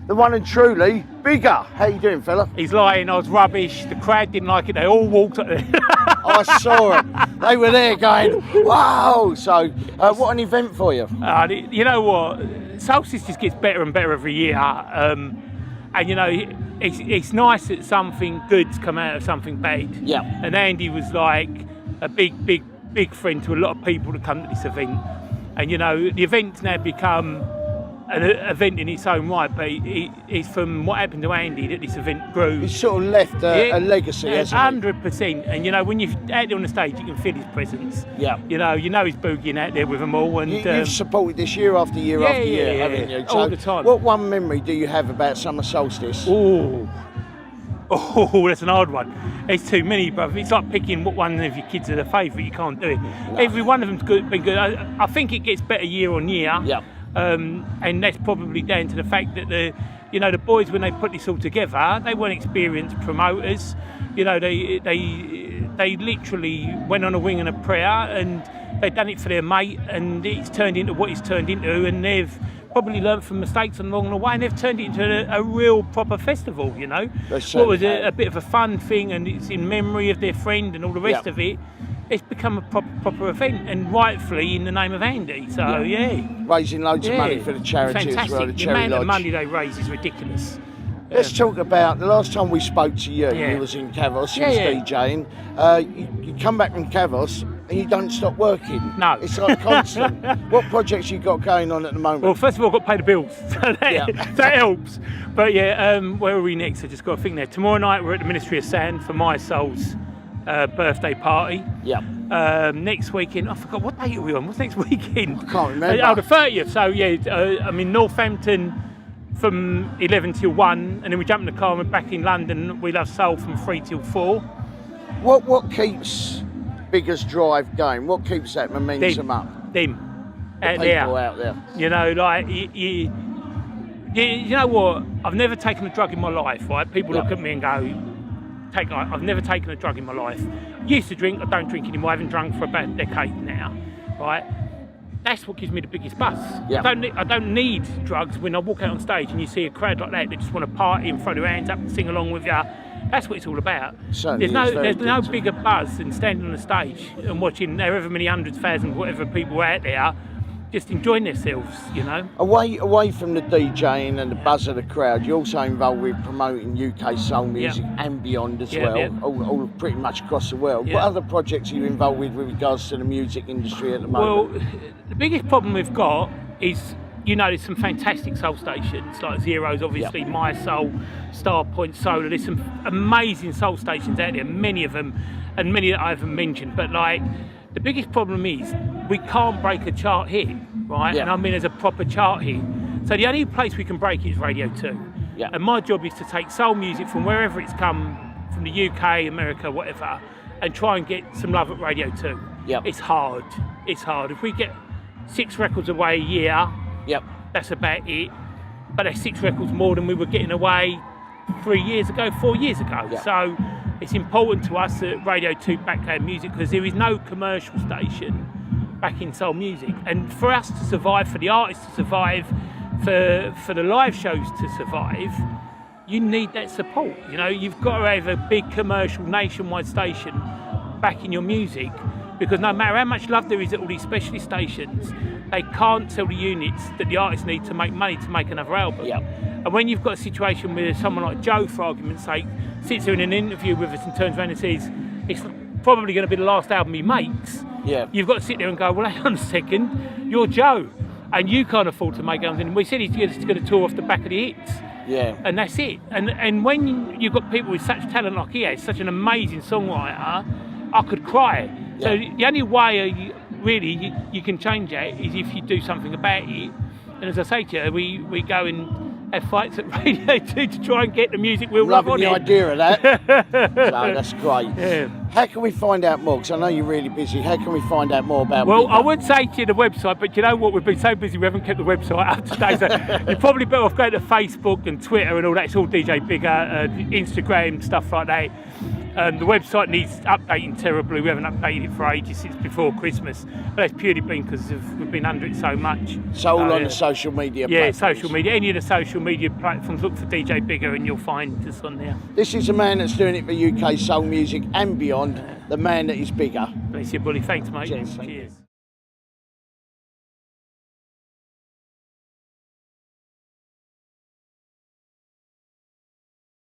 the one and truly Bigger. How you doing, fella? He's lying, I was rubbish, the crowd didn't like it, they all walked up there. I saw it. They were there going, wow. So, what an event for you. You know what, Soulstice just gets better and better every year. And you know, it's nice that something good's come out of something bad. Yeah. And Andy was like a big friend to a lot of people that come to this event. And you know, the event's now become an event in its own right, but it's from what happened to Andy that this event grew. He's sort of left a legacy, hasn't he? 100%. And you know, when you're out there on the stage, you can feel his presence. Yeah. You know he's boogieing out there with them all. And you've supported this year after year after year, haven't you? So all the time. What one memory do you have about Summer Soulstice? Oh, that's an hard one. It's too many, brother. It's like picking what one of your kids are their favourite. You can't do it. No. Every one of them's been good. I think it gets better year on year. Yeah. And that's probably down to the fact that the boys, when they put this all together, they weren't experienced promoters. You know, they literally went on a wing and a prayer, and they've done it for their mate, and it's turned into what it's turned into, and they've probably learned from mistakes along the way, and they've turned it into a real proper festival, you know. What was a bit of a fun thing, and it's in memory of their friend and all the rest of it. It's become a proper event, and rightfully in the name of Andy. So raising loads of money for the charity as well. The amount of money they raise is ridiculous. Let's talk about the last time we spoke to you. You was in Cavos, DJing. You come back from Cavos and you don't stop working. No, it's like constant. What projects you got going on at the moment? Well, first of all, I've got to pay the bills, so that helps. But where are we next? I just got to think there. Tomorrow night we're at the Ministry of Sound for My Soul's birthday party. Next weekend, I forgot what date are we on. What's next weekend? I can't remember. The 30th. So I'm in Northampton from 11 till 1, and then we jump in the car and we're back in London. We love soul from 3 till 4. What keeps Bigger's drive going? What keeps that momentum up? Them. People out there. You know, like you know what? I've never taken a drug in my life, right? People look at me and go, I've never taken a drug in my life. Used to drink, I don't drink anymore. I haven't drunk for about a decade now, right? That's what gives me the biggest buzz. I don't need drugs when I walk out on stage and you see a crowd like that just want to party and throw their hands up and sing along with you. That's what it's all about. There's no bigger buzz than standing on the stage and watching however many hundreds, thousands, whatever people out there just enjoying themselves, you know. Away from the DJing and the buzz of the crowd, you're also involved with promoting UK soul music and beyond as well, all pretty much across the world. What other projects are you involved with regards to the music industry at the moment? Well, the biggest problem we've got is, you know, there's some fantastic soul stations like Zero's, obviously, My Soul, Starpoint Solar. There's some amazing soul stations out there, many of them, and many that I haven't mentioned. But like, the biggest problem is we can't break a chart hit, right? And I mean as a proper chart hit. So the only place we can break it is Radio 2. And my job is to take soul music from wherever it's come, from the UK, America, whatever, and try and get some love at Radio 2. It's hard. It's hard. If we get 6 records away a year, that's about it. But that's 6 records more than we were getting away 3 years ago, 4 years ago. So it's important to us that Radio 2 back our music, because there is no commercial station backing soul music. And for us to survive, for the artists to survive, for the live shows to survive, you need that support. You know, you've got to have a big commercial nationwide station backing your music, because no matter how much love there is at all these specialist stations, they can't sell the units that the artists need to make money to make another album. And when you've got a situation where someone like Joe, for argument's sake, sits here in an interview with us and turns around and says, it's probably going to be the last album he makes, you've got to sit there and go, well, hang on a second, you're Joe, and you can't afford to make albums. And we said he's just going to tour off the back of the hits. And that's it. And when you've got people with such talent like he has, such an amazing songwriter, I could cry. So the only way really you can change that is if you do something about it. And as I say to you, we go and have fights at Radio 2 to try and get the music we'll love on it. Loving the idea of that. So that's great. How can we find out more? Because I know you're really busy. How can we find out more about Bigger? I would say to you the website, but you know what? We've been so busy we haven't kept the website up to date. So you're probably better off going to Facebook and Twitter and all that. It's all DJ Bigger, Instagram, stuff like that. The website needs updating terribly. We haven't updated it for ages, since before Christmas. But that's purely been because we've been under it so much. So all on the social media platforms? Yeah, social media. Any of the social media platforms, look for DJ Bigger and you'll find us on there. This is a man that's doing it for UK soul music and beyond, the man that is bigger. Bless you, buddy. Thanks, mate. Cheers. Cheers.